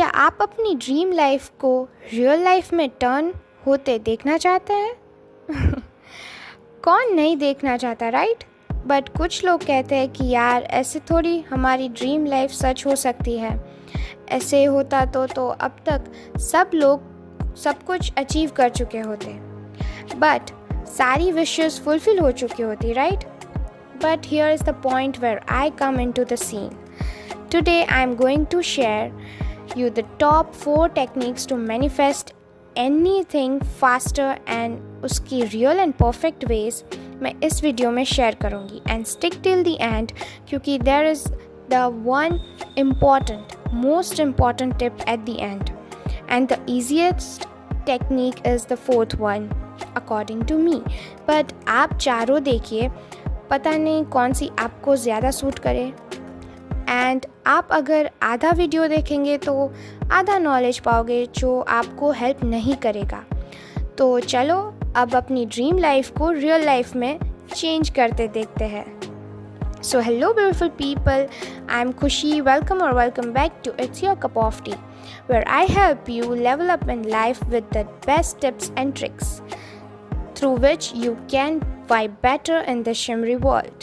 क्या आप अपनी ड्रीम लाइफ को रियल लाइफ में टर्न होते देखना चाहते हैं? कौन नहीं देखना चाहता, राइट? बट कुछ लोग कहते हैं कि यार ऐसे थोड़ी हमारी ड्रीम लाइफ सच हो सकती है। ऐसे होता तो अब तक सब लोग सब कुछ अचीव कर चुके होते, बट सारी विशेस फुलफिल हो चुकी होती, right? But here is the point where I come into the scene. Today I am going to share you the top 4 techniques to manifest anything faster and उसकी real and perfect ways मैं इस video में share करूँगी and stick till the end क्योंकि there is the one most important tip at the end and the easiest technique is the fourth one according to me. But आप चारों देखिए, पता नहीं कौन सी आपको ज़्यादा सूट करे एंड आप अगर आधा वीडियो देखेंगे तो आधा नॉलेज पाओगे जो आपको हेल्प नहीं करेगा। तो चलो अब अपनी ड्रीम लाइफ को रियल लाइफ में चेंज करते देखते हैं। So hello beautiful people, I am Khushi, welcome back to it's your cup of tea where I help you level up in life with the best tips and tricks through which you can vibe better in the shimmery world.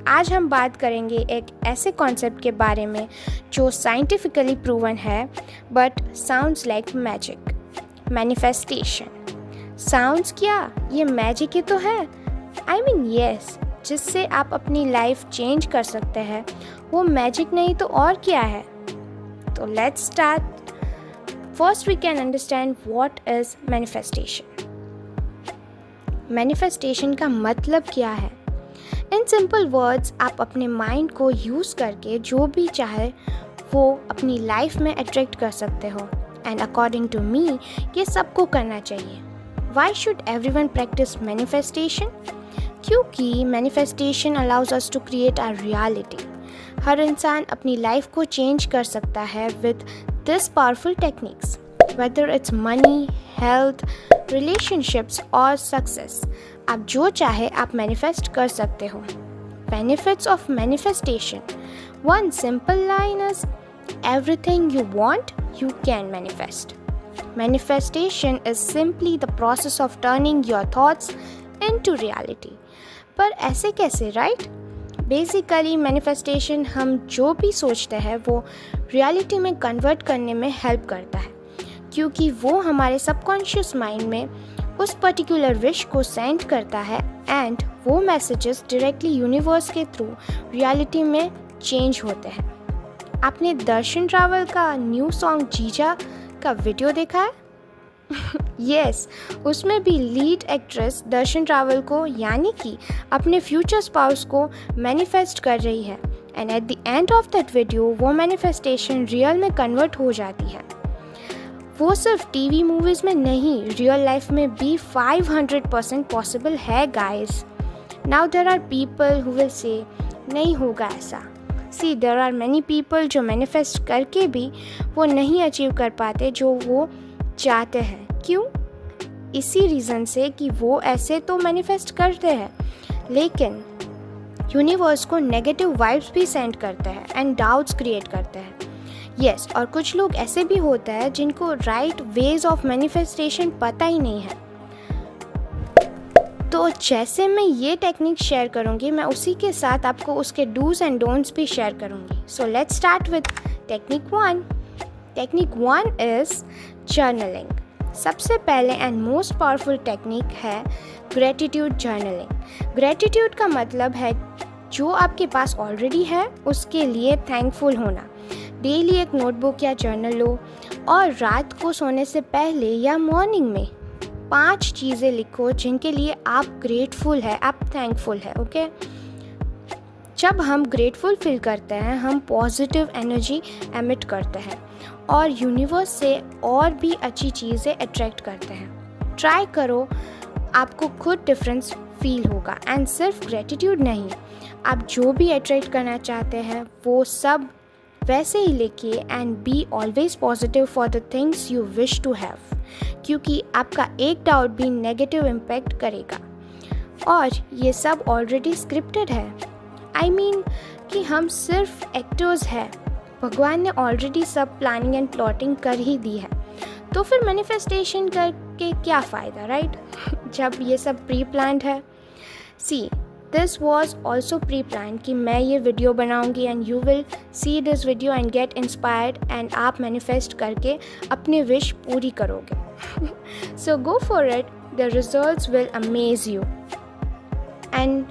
आज हम बात करेंगे एक ऐसे concept के बारे में जो साइंटिफिकली प्रूवन है but sounds like magic, manifestation. Sounds क्या, ये मैजिक ही तो है। आई मीन यस, जिससे आप अपनी लाइफ चेंज कर सकते हैं, वो मैजिक नहीं तो और क्या है। तो let's start. First we can understand what is manifestation. Manifestation का मतलब क्या है? इन सिंपल वर्ड्स, आप अपने माइंड को यूज़ करके जो भी चाहे वो अपनी लाइफ में अट्रैक्ट कर सकते हो एंड अकॉर्डिंग टू मी ये सबको करना चाहिए। Why should everyone practise manifestation? क्योंकि manifestation allows us to create our reality. हर इंसान अपनी लाइफ को चेंज कर सकता है with this powerful techniques, whether it's money, health, relationships or success. आप जो चाहे आप मैनिफेस्ट कर सकते हो। Benefits of manifestation. One simple line is everything you want, you can manifest. Manifestation is simply the process of turning your thoughts into reality. पर ऐसे कैसे, right? बेसिकली मैनिफेस्टेशन हम जो भी सोचते हैं वो रियलिटी में कन्वर्ट करने में हेल्प करता है, क्योंकि वो हमारे सबकॉन्शियस माइंड में उस पर्टिकुलर विश को सेंड करता है एंड वो मैसेजेस डायरेक्टली यूनिवर्स के थ्रू रियलिटी में चेंज होते हैं। आपने दर्शन रावल का न्यू सॉन्ग जीजा का वीडियो देखा है? यस, उसमें भी लीड एक्ट्रेस दर्शन रावल को यानी कि अपने फ्यूचर स्पाउस को मैनिफेस्ट कर रही है and at the end of that video वो मैनिफेस्टेशन रियल में कन्वर्ट हो जाती है। वो सिर्फ टीवी मूवीज़ में नहीं, रियल लाइफ में भी 500% पॉसिबल है guys. Now there are people who will say नहीं होगा ऐसा। See there are many people जो मैनिफेस्ट करके भी वो नहीं अचीव कर पाते जो वो चाहते हैं। क्यों? इसी रीज़न से कि वो ऐसे तो मैनिफेस्ट करते हैं लेकिन यूनिवर्स को नेगेटिव वाइब्स भी सेंड करते हैं एंड डाउट्स क्रिएट करते हैं। यस, और कुछ लोग ऐसे भी होते हैं जिनको राइट वेज ऑफ मैनिफेस्टेशन पता ही नहीं है। तो जैसे मैं ये टेक्निक शेयर करूँगी, मैं उसी के साथ आपको उसके डूज एंड डोंट्स भी शेयर करूँगी। So let's start with technique 1। Technique 1 is journaling. सबसे पहले एंड मोस्ट पावरफुल टेक्निक है ग्रेटिट्यूड जर्नलिंग। ग्रेटिट्यूड का मतलब है जो आपके पास ऑलरेडी है उसके लिए थैंकफुल होना। डेली एक नोटबुक या जर्नल लो और रात को सोने से पहले या मॉर्निंग में 5 चीज़ें लिखो जिनके लिए आप ग्रेटफुल है, आप थैंकफुल है। ओके, जब हम ग्रेटफुल फील करते हैं हम पॉजिटिव एनर्जी एमिट करते हैं और यूनिवर्स से और भी अच्छी चीज़ें अट्रैक्ट करते हैं। ट्राई करो, आपको खुद डिफरेंस फील होगा। एंड सिर्फ ग्रेटिट्यूड नहीं, आप जो भी अट्रैक्ट करना चाहते हैं वो सब वैसे ही लिखिए and be always positive for the things you wish to have, क्योंकि आपका एक डाउट भी नेगेटिव इम्पैक्ट करेगा। और ये सब ऑलरेडी स्क्रिप्टेड है। आई मीन कि हम सिर्फ एक्टर्स हैं, भगवान ने ऑलरेडी सब प्लानिंग एंड प्लॉटिंग कर ही दी है, तो फिर मैनिफेस्टेशन करके क्या फ़ायदा, राइट? जब ये सब प्री प्लान्ड है। See, this was also pre plan कि मैं ये वीडियो बनाऊंगी and you will see this video and get inspired and आप मैनिफेस्ट करके अपनी विश पूरी करोगे। So go for it, the results will amaze you. And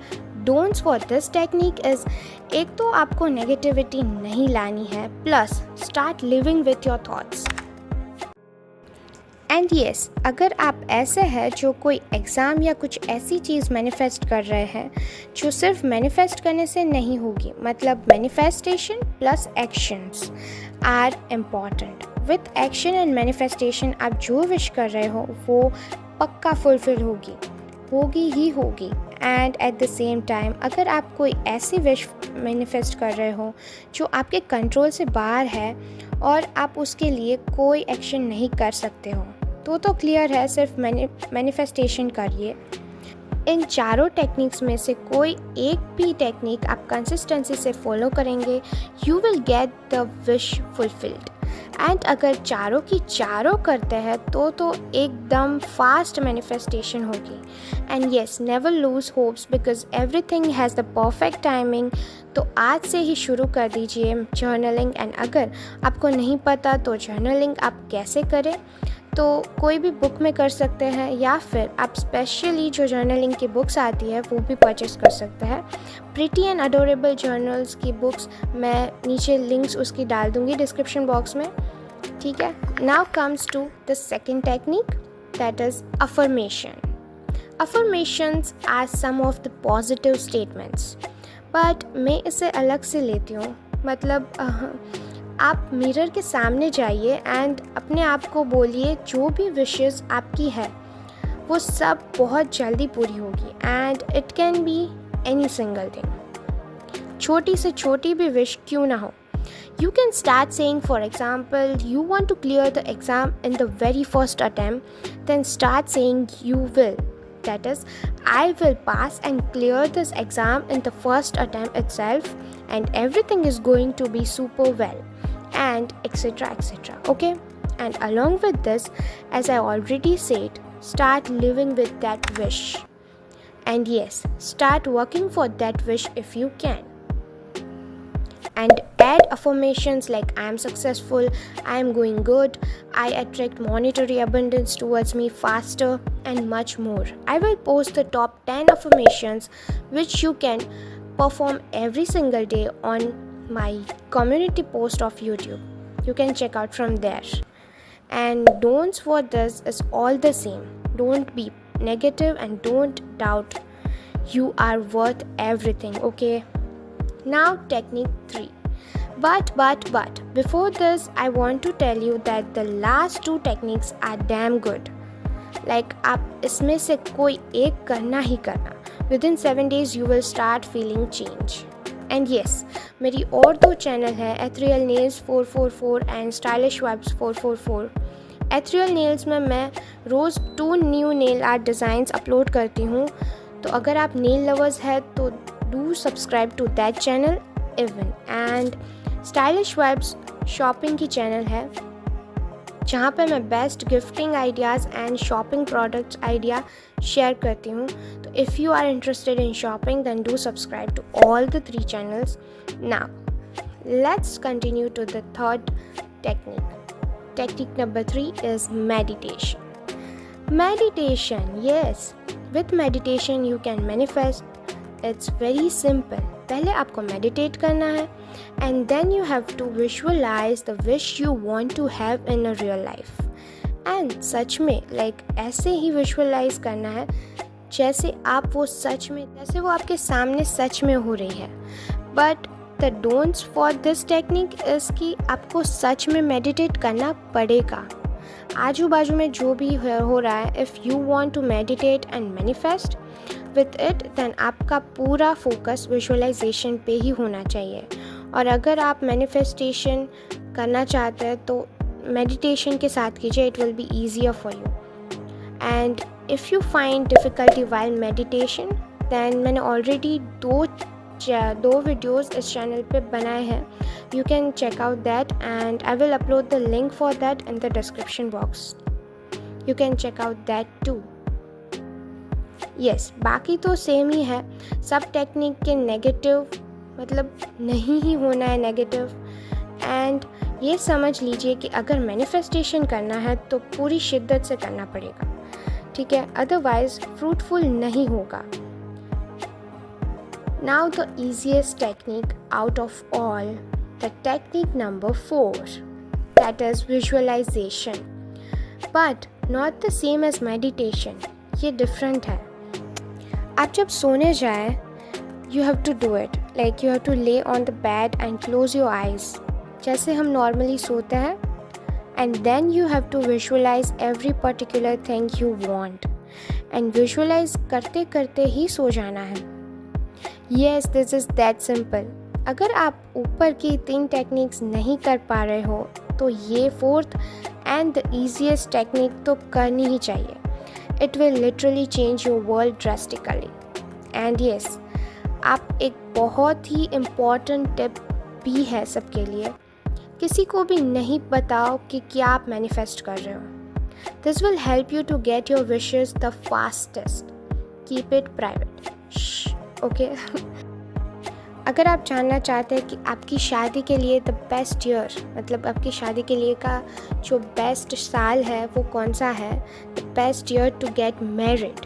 don'ts for this technique is, एक तो आपको नेगेटिविटी नहीं लानी है, plus start living with your thoughts. And yes, अगर आप ऐसे हैं जो कोई एग्ज़ाम या कुछ ऐसी चीज़ मैनिफेस्ट कर रहे हैं जो सिर्फ मैनिफेस्ट करने से नहीं होगी, मतलब manifestation plus actions are important. With action and manifestation आप जो विश कर रहे हो वो पक्का फुलफिल होगी ही होगी। And at the same time अगर आप कोई ऐसी विश मैनिफेस्ट कर रहे हो जो आपके कंट्रोल से बाहर है और आप उसके लिए कोई एक्शन नहीं कर सकते हो, तो क्लियर है, सिर्फ मैनिफेस्टेशन करिए। इन चारों टेक्निक्स में से कोई एक भी टेक्निक आप कंसिस्टेंसी से फॉलो करेंगे, you will get the wish fulfilled. And अगर चारों की चारों करते हैं तो एकदम फास्ट मैनिफेस्टेशन होगी। And yes, never lose hopes because everything has the perfect timing. तो आज से ही शुरू कर दीजिए जर्नलिंग। एंड अगर आपको नहीं पता तो जर्नलिंग आप कैसे करें, तो कोई भी बुक में कर सकते हैं या फिर आप स्पेशली जो जर्नलिंग की बुक्स आती है वो भी परचेस कर सकते हैं। प्रिटी एंड अडोरेबल जर्नल्स की बुक्स मैं नीचे लिंक्स उसकी डाल दूँगी डिस्क्रिप्शन बॉक्स में, ठीक है। Now comes to the second technique, that is affirmation. Affirmations are some of the positive statements, but मैं इसे अलग से लेती हूँ। मतलब आप मिरर के सामने जाइए एंड अपने आप को बोलिए जो भी विशेस आपकी है वो सब बहुत जल्दी पूरी होगी। And it can be any single thing, छोटी से छोटी भी विश क्यों ना हो। You can start saying, for example, you want to clear the exam in the very first attempt, then start saying you will. That is, I will pass and clear this exam in the first attempt itself, and everything is going to be super well, and etc. etc. Okay? And along with this, as I already said, start living with that wish. And yes, start working for that wish if you can. And add affirmations like I am successful, I am going good, I attract monetary abundance towards me faster, and much more. I will post the top 10 affirmations which you can perform every single day on my community post of YouTube. You can check out from there. And don'ts for this is all the same. Don't be negative and don't doubt. You are worth everything, okay? Now technique 3. But before this I want to tell you that the last two techniques are damn good. Like आप इसमें से कोई एक करना ही करना. Within 7 days you will start feeling change. And yes, मेरी और दो चैनल है, Ethereal Nails 444 and Stylish Vibes 444. Ethereal Nails में मैं रोज़ 2 new nail art designs upload करती हूँ, तो अगर आप नेल लवर्स हैं तो do subscribe to that channel even. And Stylish Vibes shopping की चैनल है जहाँ पे मैं best gifting ideas and shopping products idea share करती हूँ। तो if you are interested in shopping then do subscribe to all the 3 channels. Now let's continue to the third technique. Technique number 3 is meditation. Meditation, yes. With meditation you can manifest. It's very simple. पहले आपको meditate करना है and then you have to visualize the wish you want to have in a real life. And सच में ऐसे ही visualize करना है जैसे आप वो सच में, जैसे वो आपके सामने सच में हो रही है. But the don'ts for this technique is कि आपको सच में meditate करना पड़ेगा. आजू बाजू में जो भी हो रहा है, if you want to meditate and manifest with it then आपका पूरा फोकस विजुअलाइजेशन पे ही होना चाहिए. और अगर आप मैनिफेस्टेशन करना चाहते हैं तो मेडिटेशन के साथ कीजिए, it will be easier for you. And if you find difficulty while meditation then मैंने ऑलरेडी 2 दो वीडियोस इस चैनल पे बनाए हैं. You can check out that and I will upload the link for that in the description box. You can check out that too. Yes, बाकी तो same ही है. सब टेक्निक के नेगेटिव मतलब नहीं ही होना है नेगेटिव. एंड ये समझ लीजिए कि अगर मैनिफेस्टेशन करना है तो पूरी शिद्दत से करना पड़ेगा, ठीक है, अदरवाइज फ्रूटफुल नहीं होगा. Now the easiest technique out of all, the technique number 4, that is visualisation. But not the same as meditation. ये डिफरेंट है. आप जब सोने जाए, you have to do it like you have to lay on the bed and close your eyes, जैसे हम normally सोते हैं. And then you have to visualise every particular thing you want. And visualise करते करते ही सो जाना है. Yes, this is that simple. अगर आप ऊपर की 3 टेक्निक्स नहीं कर पा रहे हो तो ये 4th and the easiest technique तो करनी ही चाहिए. It will literally change your world drastically. And yes, आप एक बहुत ही इम्पॉर्टेंट टिप भी है सबके लिए. किसी को भी नहीं बताओ कि क्या आप मैनिफेस्ट कर रहे हो. This will help you to get your wishes the fastest. Keep it private, okay. अगर आप जानना चाहते हैं कि आपकी शादी के लिए द बेस्ट ईयर, मतलब आपकी शादी के लिए का जो बेस्ट साल है वो कौन सा है, the best year to get married,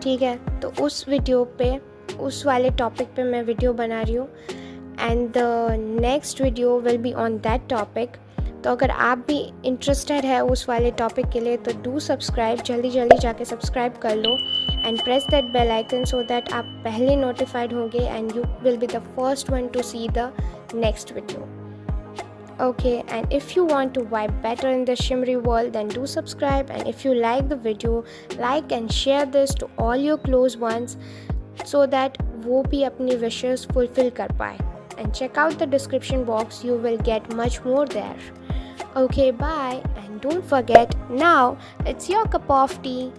ठीक है, तो उस वीडियो पे, उस वाले टॉपिक पे मैं वीडियो बना रही हूँ. And the next video will be on that topic. तो अगर आप भी इंटरेस्टेड है उस वाले टॉपिक के लिए तो डू सब्सक्राइब, जल्दी जल्दी जाके सब्सक्राइब कर लो and press that bell icon so that आप पहले नोटिफाइड होंगे and you will be the first one to see the next video. Okay, and if you want to vibe better in the shimmery world, then do subscribe. And if you like the video, like and share this to all your close ones so that वो भी अपनी wishes fulfill कर पाए. And check out the description box, you will get much more there. Okay, bye, and don't forget, now it's your cup of tea.